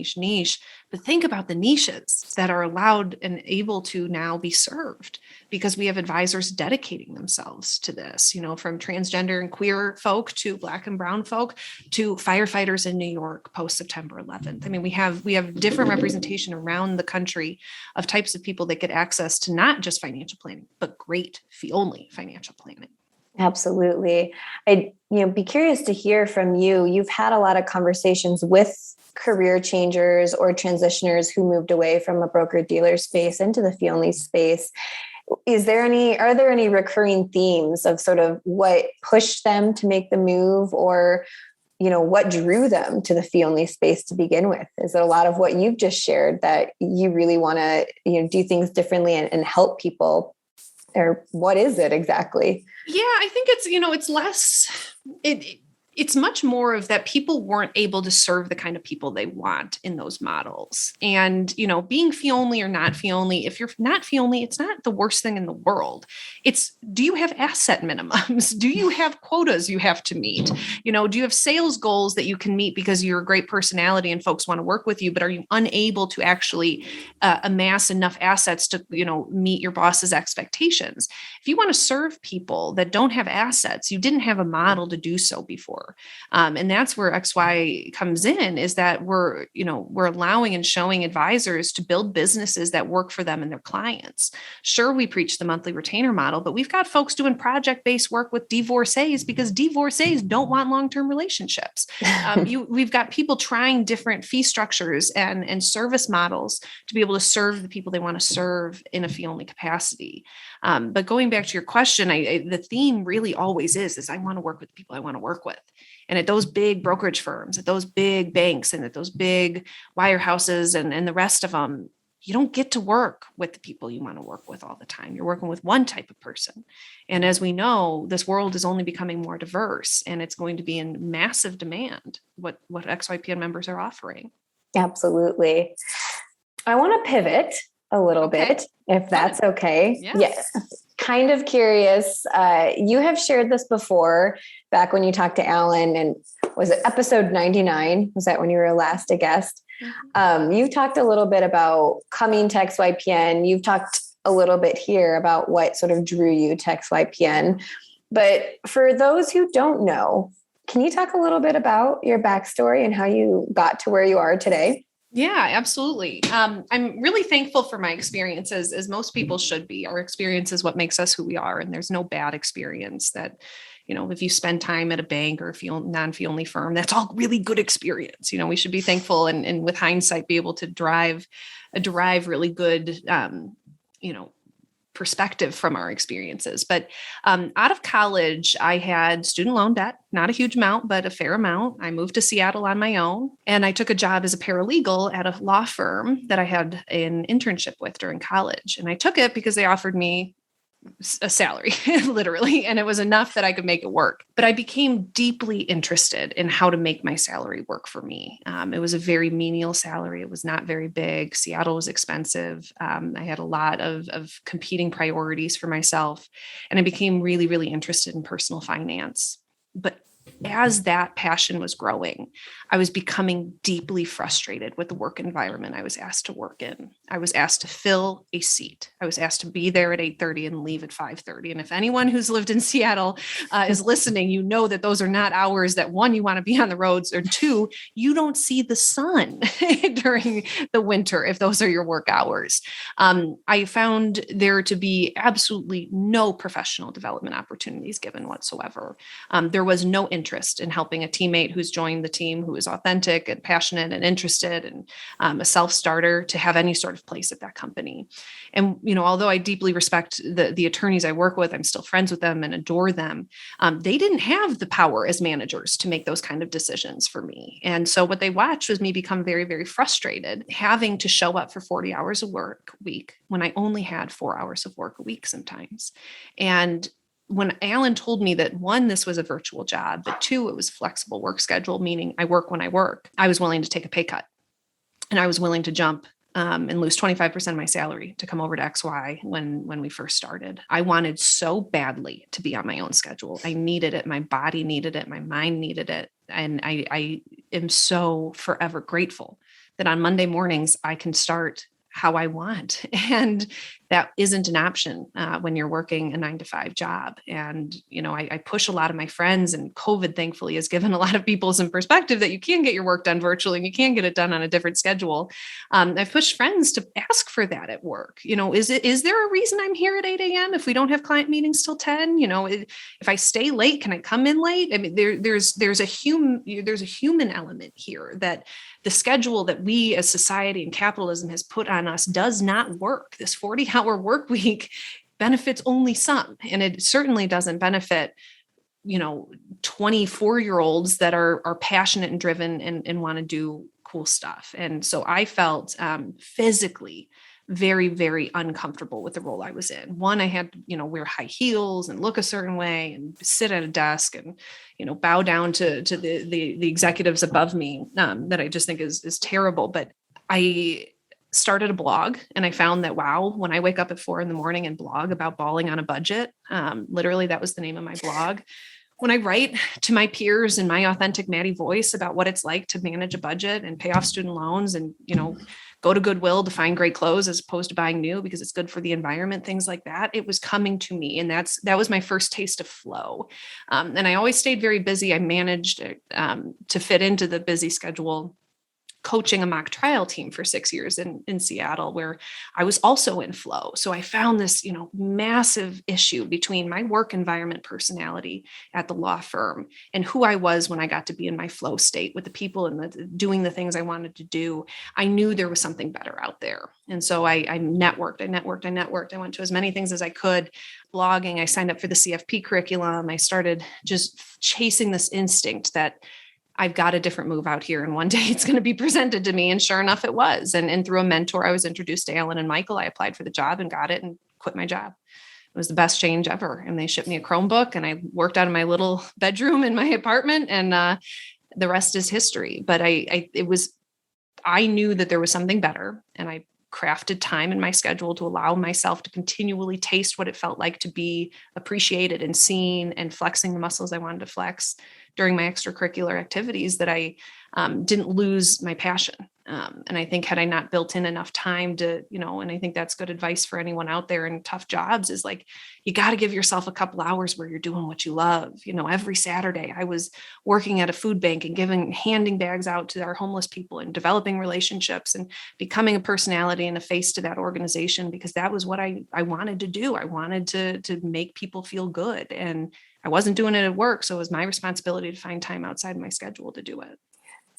but think about the niches that are allowed and able to now be served because we have advisors dedicating themselves to this, from transgender and queer folk to Black and brown folk to firefighters in New York post September 11th. I mean, we have different representation around the country of types of people that get access to not just financial planning, but great fee-only financial planning. Absolutely. I'd be curious to hear from you. You've had a lot of conversations with career changers or transitioners who moved away from a broker-dealer space into the fee-only space. Are there any recurring themes of sort of what pushed them to make the move, or what drew them to the fee-only space to begin with? Is it a lot of what you've just shared that you really want to do things differently and help people? Or what is it exactly? Yeah, I think it's, it's less, It's much more of that people weren't able to serve the kind of people they want in those models. And, being fee only or not fee only, if you're not fee only, it's not the worst thing in the world. It's, do you have asset minimums? Do you have quotas you have to meet? Do you have sales goals that you can meet because you're a great personality and folks want to work with you, but are you unable to actually amass enough assets to, meet your boss's expectations? If you want to serve people that don't have assets, you didn't have a model to do so before. And that's where XY comes in, is that we're allowing and showing advisors to build businesses that work for them and their clients. Sure, we preach the monthly retainer model, but we've got folks doing project-based work with divorcees because divorcees don't want long-term relationships. We've got people trying different fee structures and service models to be able to serve the people they want to serve in a fee-only capacity. But going back to your question, the theme really always is I want to work with the people I want to work with. And at those big brokerage firms, at those big banks, and at those big wirehouses and the rest of them, you don't get to work with the people you want to work with all the time. You're working with one type of person. And as we know, this world is only becoming more diverse, and it's going to be in massive demand, what XYPN members are offering. Absolutely. I want to pivot a little bit, if that's okay. Yes. Yeah. Kind of curious. You have shared this before back when you talked to Alan, and was it episode 99? Was that when you were last a guest? Mm-hmm. You've talked a little bit about coming to XYPN. You've talked a little bit here about what sort of drew you to XYPN. But for those who don't know, can you talk a little bit about your backstory and how you got to where you are today? Yeah, absolutely. I'm really thankful for my experiences, as most people should be. Our experience is what makes us who we are. And there's no bad experience that, if you spend time at a bank or a non-fee only firm, that's all really good experience. We should be thankful and with hindsight, be able to derive really good, perspective from our experiences. But out of college, I had student loan debt, not a huge amount, but a fair amount. I moved to Seattle on my own, and I took a job as a paralegal at a law firm that I had an internship with during college. And I took it because they offered me a salary, literally, and it was enough that I could make it work. But I became deeply interested in how to make my salary work for me. It was a very menial salary. It was not very big. Seattle was expensive. I had a lot of competing priorities for myself, and I became really, really interested in personal finance. But as that passion was growing, I was becoming deeply frustrated with the work environment I was asked to work in. I was asked to fill a seat. I was asked to be there at 8:30 and leave at 5:30. And if anyone who's lived in Seattle is listening, you know that those are not hours that, one, you want to be on the roads, or two, you don't see the sun during the winter if those are your work hours. I found there to be absolutely no professional development opportunities given whatsoever. There was no interest in helping a teammate who's joined the team who is authentic and passionate and interested and a self-starter to have any sort of place at that company. And, although I deeply respect the attorneys I work with, I'm still friends with them and adore them. They didn't have the power as managers to make those kind of decisions for me. And so what they watched was me become very, very frustrated, having to show up for 40 hours of work a week when I only had 4 hours of work a week sometimes. And when Alan told me that, one, this was a virtual job, but two, it was flexible work schedule, meaning I work when I work, I was willing to take a pay cut, and I was willing to jump and lose 25% of my salary to come over to XY when we first started. I wanted so badly to be on my own schedule. I needed it. My body needed it. My mind needed it. And I am so forever grateful that on Monday mornings, I can start how I want. And that isn't an option when you're working a 9-to-5 job. And, I push a lot of my friends, and COVID thankfully has given a lot of people some perspective that you can get your work done virtually and you can get it done on a different schedule. I've pushed friends to ask for that at work. Is there a reason I'm here at 8 a.m. if we don't have client meetings till 10? If I stay late, can I come in late? I mean, there's a human element here, that the schedule that we as society and capitalism has put on us does not work. This 40-hour work week benefits only some, and it certainly doesn't benefit 24-year-olds that are passionate and driven and want to do cool stuff. And so I felt physically very, very uncomfortable with the role I was in. One, I had to, wear high heels and look a certain way and sit at a desk and, bow down to the executives above me, that I just think is terrible. But I started a blog and I found that, wow, when I wake up at 4 a.m. and blog about balling on a budget, literally that was the name of my blog. When I write to my peers in my authentic Maddy voice about what it's like to manage a budget and pay off student loans and, go to Goodwill to find great clothes as opposed to buying new because it's good for the environment, things like that, it was coming to me. And that was my first taste of flow. And I always stayed very busy. I managed to fit into the busy schedule coaching a mock trial team for 6 years in Seattle, where I was also in flow. So I found this, massive issue between my work environment personality at the law firm and who I was when I got to be in my flow state with the people and doing the things I wanted to do. I knew there was something better out there. And so I networked. I went to as many things as I could. Blogging, I signed up for the CFP curriculum. I started just chasing this instinct that I've got a different move out here and one day it's going to be presented to me. And sure enough, it was. And through a mentor, I was introduced to Alan and Michael. I applied for the job and got it and quit my job. It was the best change ever. And they shipped me a Chromebook and I worked out of my little bedroom in my apartment and the rest is history. But I knew that there was something better and I crafted time in my schedule to allow myself to continually taste what it felt like to be appreciated and seen and flexing the muscles I wanted to flex during my extracurricular activities, that I didn't lose my passion. And I think had I not built in enough time to, and I think that's good advice for anyone out there in tough jobs is like, you got to give yourself a couple hours where you're doing what you love. Every Saturday I was working at a food bank and handing bags out to our homeless people and developing relationships and becoming a personality and a face to that organization, because that was what I wanted to do. I wanted to make people feel good, and I wasn't doing it at work. So it was my responsibility to find time outside of my schedule to do it.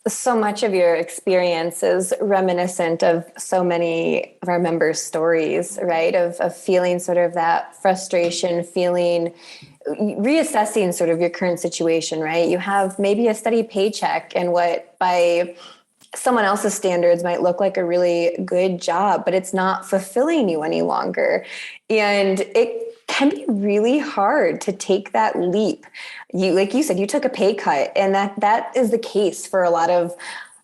So much of your experience is reminiscent of so many of our members' stories, right? Of feeling sort of that frustration, reassessing sort of your current situation, right? You have maybe a steady paycheck and what by someone else's standards might look like a really good job, but it's not fulfilling you any longer. And it can be really hard to take that leap. Like you said, you took a pay cut, and that is the case for a lot of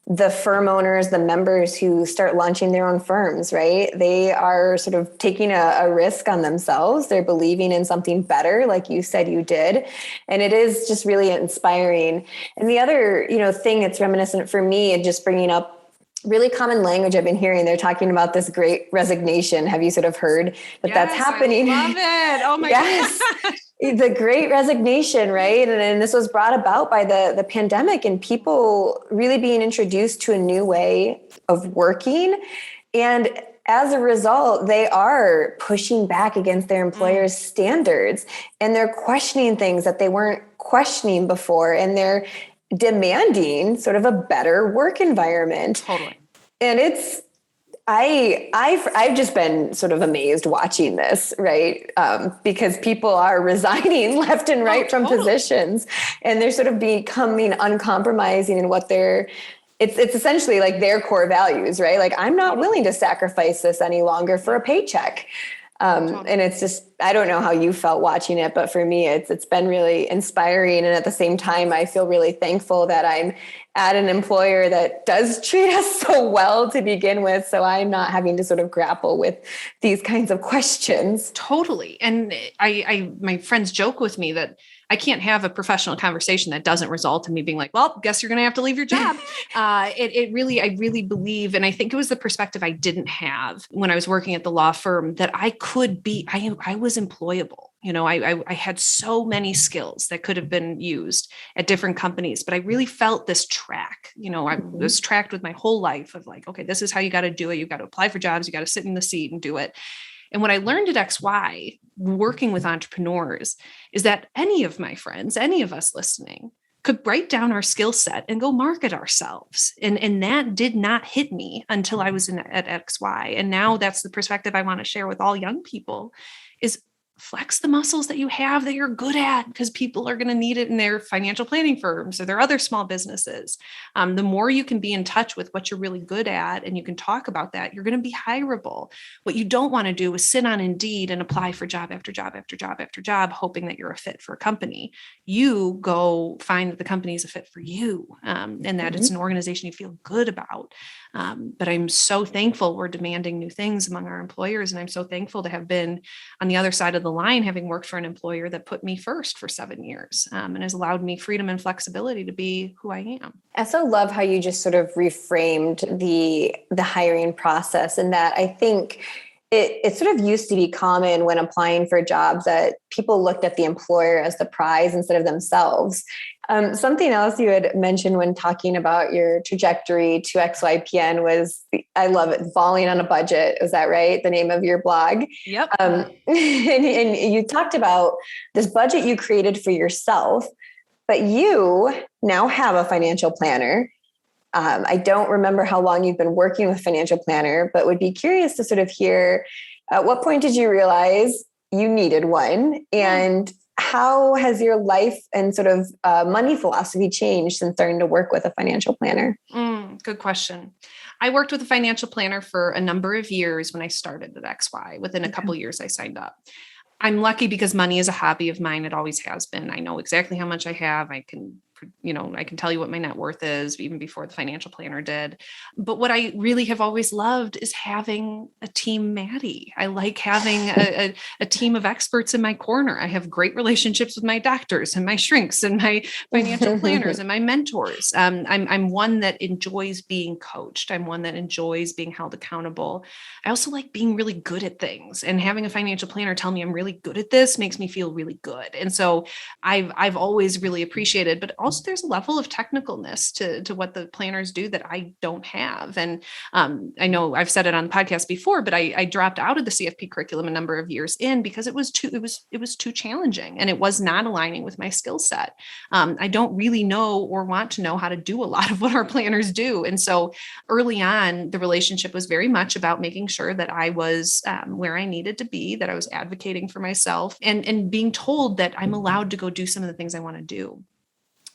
the firm owners, the members who start launching their own firms, right? They are sort of taking a risk on themselves. They're believing in something better, like you said you did. And it is just really inspiring. And the other, thing that's reminiscent for me and just bringing up really common language I've been hearing, they're talking about this great resignation. Have you sort of heard that that's happening? I love it. Oh my gosh. The great resignation, right? And this was brought about by the pandemic and people really being introduced to a new way of working. And as a result, they are pushing back against their employer's standards, and they're questioning things that they weren't questioning before. And they're demanding sort of a better work environment. Totally. And I've just been sort of amazed watching this, right? Because people are resigning left and right from positions, and they're sort of becoming uncompromising in what it's essentially like their core values, right? Like, I'm not willing to sacrifice this any longer for a paycheck. And it's just, I don't know how you felt watching it, but for me, it's been really inspiring. And at the same time, I feel really thankful that I'm at an employer that does treat us so well to begin with. So I'm not having to sort of grapple with these kinds of questions. Totally. And my friends joke with me that I can't have a professional conversation that doesn't result in me being like, well, guess you're going to have to leave your job. I really believe, and I think it was the perspective I didn't have when I was working at the law firm, that I was employable. I had so many skills that could have been used at different companies, but I really felt this track. I was tracked with my whole life of like, okay, this is how you got to do it. You got to apply for jobs. You got to sit in the seat and do it. And what I learned at XY, working with entrepreneurs, is that any of my friends, any of us listening, could write down our skill set and go market ourselves. And that did not hit me until I was at XY. And now that's the perspective I want to share with all young people is flex the muscles that you have that you're good at, because people are going to need it in their financial planning firms or their other small businesses. The more you can be in touch with what you're really good at and you can talk about that, you're going to be hireable. What you don't want to do is sit on Indeed and apply for job after job after job after job, hoping that you're a fit for a company. You go find that the company is a fit for you, and that it's an organization you feel good about. But I'm so thankful we're demanding new things among our employers. And I'm so thankful to have been on the other side of the line, having worked for an employer that put me first for 7 years, and has allowed me freedom and flexibility to be who I am. I so love how you just sort of reframed the hiring process, and that I think it sort of used to be common when applying for jobs that people looked at the employer as the prize instead of themselves. Something else you had mentioned when talking about your trajectory to XYPN was, I love it, Falling on a Budget. Is that right? The name of your blog? Yep. And you talked about this budget you created for yourself, but you now have a financial planner. I don't remember how long you've been working with a financial planner, but would be curious to sort of hear, at what point did you realize you needed one? And how has your life and sort of money philosophy changed since starting to work with a financial planner? Good question. I worked with a financial planner for a number of years when I started at XY. Within a couple of years, I signed up. I'm lucky because money is a hobby of mine. It always has been. I know exactly how much I have. I can tell you what my net worth is even before the financial planner did. But what I really have always loved is having a team Maddy. I like having a team of experts in my corner. I have great relationships with my doctors and my shrinks and my financial planners and my mentors. I'm one that enjoys being coached. I'm one that enjoys being held accountable. I also like being really good at things, and having a financial planner tell me I'm really good at this makes me feel really good. And so I've always really appreciated, but also there's a level of technicalness to what the planners do that I don't have. And I know I've said it on the podcast before, but I dropped out of the CFP curriculum a number of years in because it was too challenging, and it was not aligning with my skill set. I don't really know or want to know how to do a lot of what our planners do. And so early on, the relationship was very much about making sure that I was where I needed to be, that I was advocating for myself, and being told that I'm allowed to go do some of the things I want to do.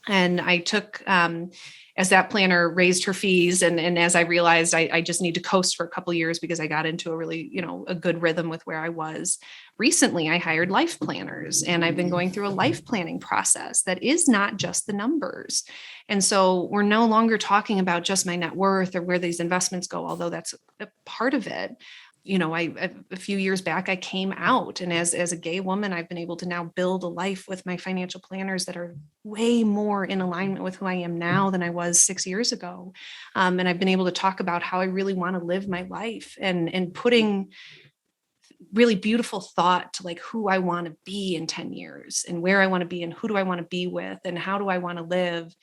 And I took, as that planner raised her fees, and as I realized I just need to coast for a couple of years because I got into a really, a good rhythm with where I was. Recently, I hired life planners, and I've been going through a life planning process that is not just the numbers. And so we're no longer talking about just my net worth or where these investments go, although that's a part of it. A few years back, I came out, and as a gay woman, I've been able to now build a life with my financial planners that are way more in alignment with who I am now than I was 6 years ago. And I've been able to talk about how I really want to live my life, and putting really beautiful thought to like who I want to be in 10 years and where I want to be and who do I want to be with and how do I want to live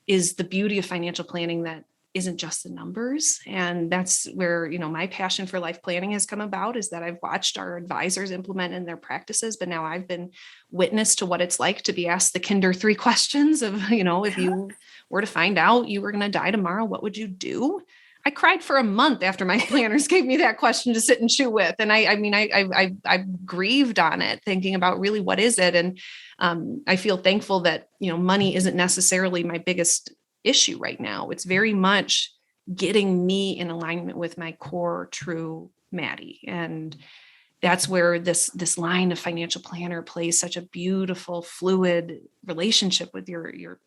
is the beauty of financial planning that isn't just the numbers. And that's where, my passion for life planning has come about, is that I've watched our advisors implement in their practices, but now I've been witness to what it's like to be asked the Kinder 3 questions of, if you were to find out you were going to die tomorrow, what would you do? I cried for a month after my planners gave me that question to sit and chew with. And I grieved on it, thinking about really what is it? And I feel thankful that, money isn't necessarily my biggest issue right now. It's very much getting me in alignment with my core true Maddy. And that's where this line of financial planner plays such a beautiful, fluid relationship with your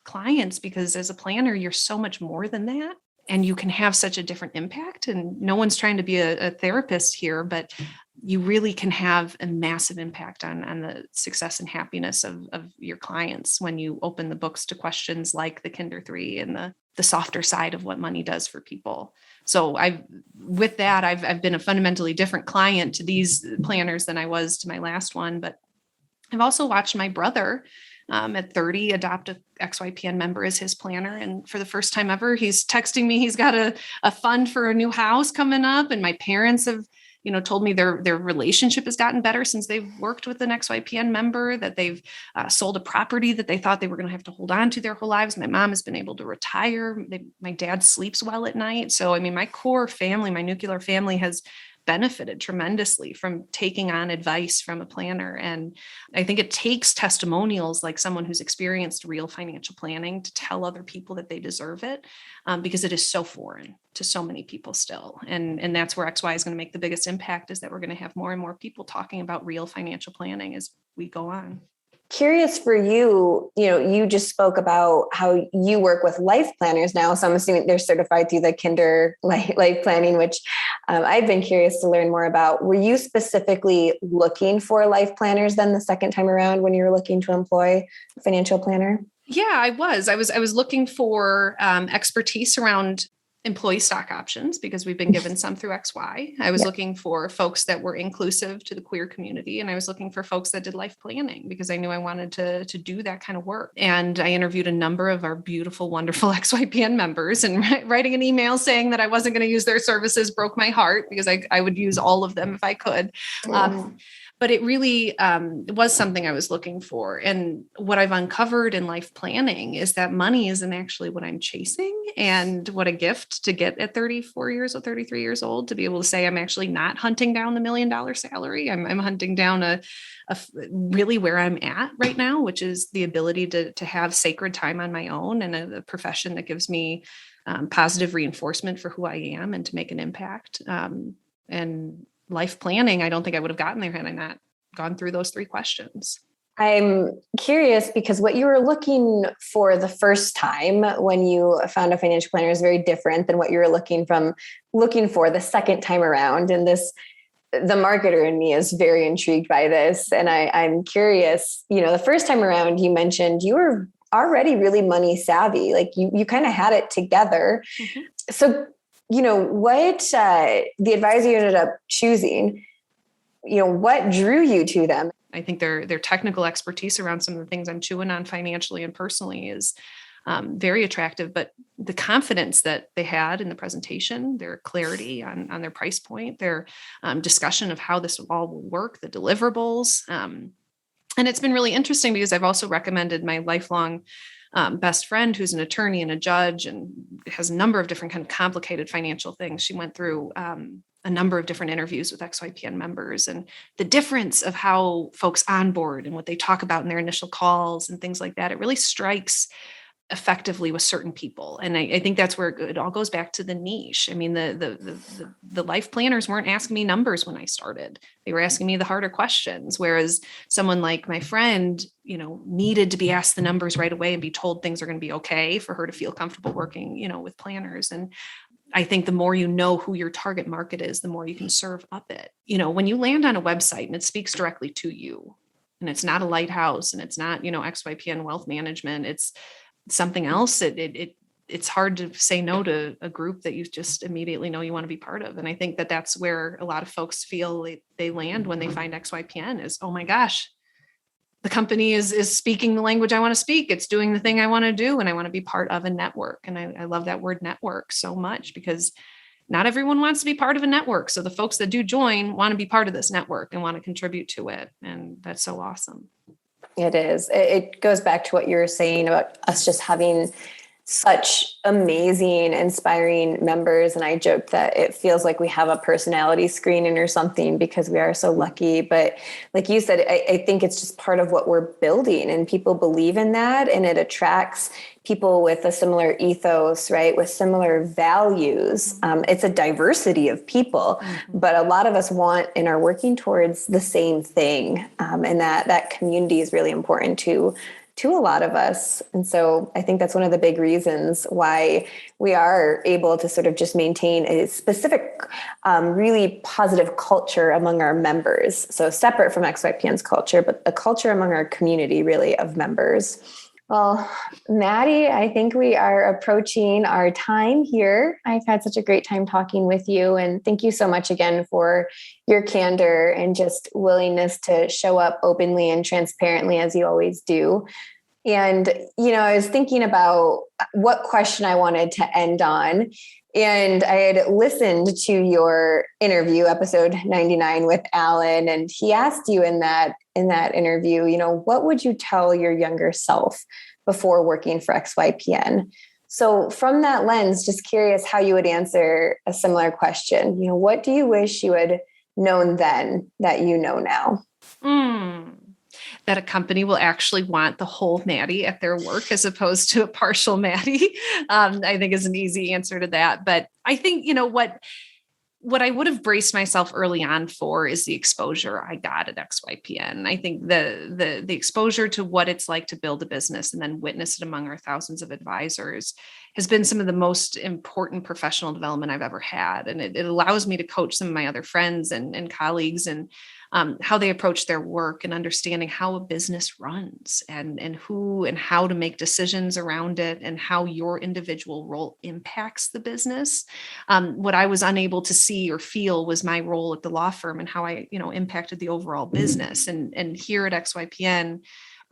clients, because as a planner, you're so much more than that. And you can have such a different impact. And no one's trying to be a therapist here, but you really can have a massive impact on the success and happiness of your clients when you open the books to questions like the Kinder 3 and the softer side of what money does for people. So I've been a fundamentally different client to these planners than I was to my last one. But I've also watched my brother at 30 adopt a XYPN member as his planner. And for the first time ever, he's texting me, he's got a fund for a new house coming up. And my parents have, told me their relationship has gotten better since they've worked with an XYPN member, that they've sold a property that they thought they were going to have to hold on to their whole lives. My mom has been able to retire. My dad sleeps well at night. So, my core family, my nuclear family has benefited tremendously from taking on advice from a planner. And I think it takes testimonials like someone who's experienced real financial planning to tell other people that they deserve it, because it is so foreign to so many people still. And that's where XY is going to make the biggest impact, is that we're going to have more and more people talking about real financial planning as we go on. Curious for you, you just spoke about how you work with life planners now. So I'm assuming they're certified through the Kinder life planning, which I've been curious to learn more about. Were you specifically looking for life planners then the second time around when you were looking to employ a financial planner? Yeah, I was looking for expertise around employee stock options, because we've been given some through XY. I was looking for folks that were inclusive to the queer community. And I was looking for folks that did life planning, because I knew I wanted to do that kind of work. And I interviewed a number of our beautiful, wonderful XYPN members, and writing an email saying that I wasn't going to use their services broke my heart, because I would use all of them if I could. But it really was something I was looking for. And what I've uncovered in life planning is that money isn't actually what I'm chasing. And what a gift to get at 34 years or 33 years old, to be able to say, I'm actually not hunting down the $1 million salary. I'm hunting down a really where I'm at right now, which is the ability to have sacred time on my own, and a profession that gives me positive reinforcement for who I am and to make an impact. And life planning, I don't think I would have gotten there had I not gone through those 3 questions. I'm curious, because what you were looking for the first time when you found a financial planner is very different than what you were looking for the second time around. And the marketer in me is very intrigued by this. And I'm curious, the first time around you mentioned you were already really money savvy, like you kind of had it together. Mm-hmm. So what the advisor you ended up choosing, what drew you to them? I think their technical expertise around some of the things I'm chewing on financially and personally is very attractive. But the confidence that they had in the presentation, their clarity on their price point, their discussion of how this all will work, the deliverables. And it's been really interesting, because I've also recommended my lifelong best friend, who's an attorney and a judge and has a number of different kind of complicated financial things. She went through a number of different interviews with XYPN members, and the difference of how folks onboard and what they talk about in their initial calls and things like that, it really strikes effectively with certain people. And I think that's where it all goes back to the niche. I mean, the life planners weren't asking me numbers when I started. They were asking me the harder questions. Whereas someone like my friend, needed to be asked the numbers right away and be told things are going to be okay for her to feel comfortable working, with planners. And I think the more you know who your target market is, the more you can serve up it. When you land on a website and it speaks directly to you, and it's not a lighthouse, and it's not, XYPN wealth management, it's something else, it's hard to say no to a group that you just immediately know you want to be part of. And I think that that's where a lot of folks feel they land when they find XYPN is, oh my gosh, the company is speaking the language I want to speak. It's doing the thing I want to do. And I want to be part of a network. And I love that word network so much, because not everyone wants to be part of a network. So the folks that do join want to be part of this network and want to contribute to it. And that's so awesome. It is. It goes back to what you were saying about us just having such amazing, inspiring members. And I joke that it feels like we have a personality screening or something, because we are so lucky. But like you said, I think it's just part of what we're building, and people believe in that, and it attracts people with a similar ethos, right? With similar values. It's a diversity of people, but a lot of us want and are working towards the same thing. And that community is really important to a lot of us. And so I think that's one of the big reasons why we are able to sort of just maintain a specific, really positive culture among our members. So separate from XYPN's culture, but a culture among our community really of members. Well, Maddy, I think we are approaching our time here. I've had such a great time talking with you, and thank you so much again for your candor and just willingness to show up openly and transparently as you always do. And, I was thinking about what question I wanted to end on. And I had listened to your interview, episode 99 with Alan, and he asked you in that interview, what would you tell your younger self before working for XYPN? So from that lens, just curious how you would answer a similar question. What do you wish you had known then that you know now? That a company will actually want the whole Maddy at their work as opposed to a partial Maddy, I think is an easy answer to that. But I think, what I would have braced myself early on for is the exposure I got at XYPN. I think the exposure to what it's like to build a business and then witness it among our thousands of advisors has been some of the most important professional development I've ever had. And it allows me to coach some of my other friends and colleagues and how they approach their work and understanding how a business runs and who and how to make decisions around it and how your individual role impacts the business. What I was unable to see or feel was my role at the law firm and how I, impacted the overall business. And here at XYPN,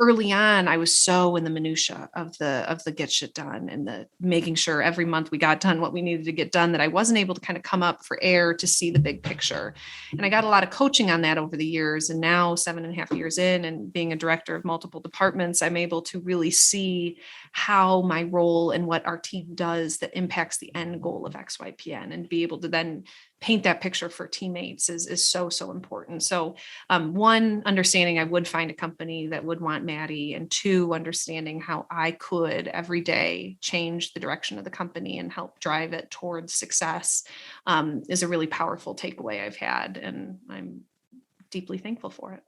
early on, I was so in the minutia of the get shit done and the making sure every month we got done what we needed to get done that I wasn't able to kind of come up for air to see the big picture. And I got a lot of coaching on that over the years. And now 7.5 years in and being a director of multiple departments, I'm able to really see how my role and what our team does that impacts the end goal of XYPN and be able to then paint that picture for teammates is so important. So one, understanding I would find a company that would want Maddy, and two, understanding how I could every day change the direction of the company and help drive it towards success is a really powerful takeaway I've had. And I'm deeply thankful for it.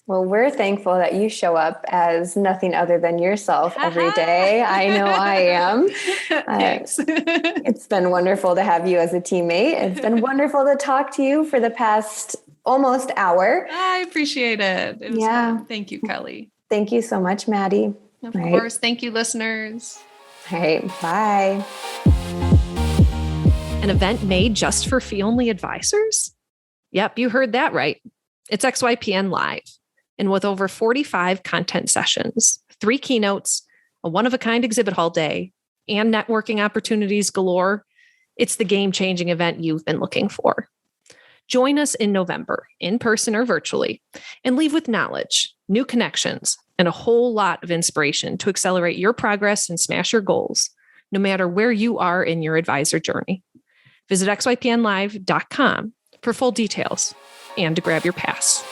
Well, we're thankful that you show up as nothing other than yourself every day. I know I am. Thanks. It's been wonderful to have you as a teammate. It's been wonderful to talk to you for the past almost hour. I appreciate it. It was fun. Thank you, Kelly. Thank you so much, Maddy. Of course. Thank you, listeners. All right. Bye. An event made just for fee-only advisors? Yep, you heard that right. It's XYPN Live. And with over 45 content sessions, 3 keynotes, a one-of-a-kind exhibit hall day, and networking opportunities galore, it's the game-changing event you've been looking for. Join us in November, in person or virtually, and leave with knowledge, new connections, and a whole lot of inspiration to accelerate your progress and smash your goals, no matter where you are in your advisor journey. Visit xypnlive.com for full details and to grab your pass.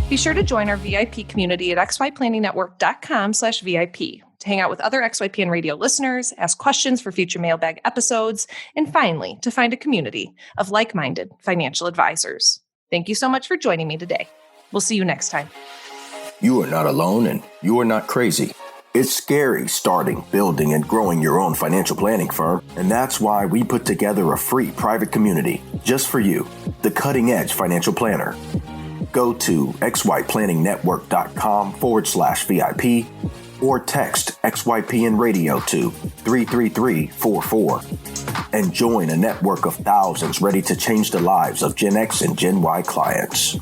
Be sure to join our VIP community at xyplanningnetwork.com/VIP to hang out with other XYPN radio listeners, ask questions for future mailbag episodes, and finally, to find a community of like-minded financial advisors. Thank you so much for joining me today. We'll see you next time. You are not alone and you are not crazy. It's scary starting, building, and growing your own financial planning firm, and that's why we put together a free private community just for you, the Cutting Edge Financial Planner. Go to xyplanningnetwork.com/VIP or text XYPN Radio to 33344 and join a network of thousands ready to change the lives of Gen X and Gen Y clients.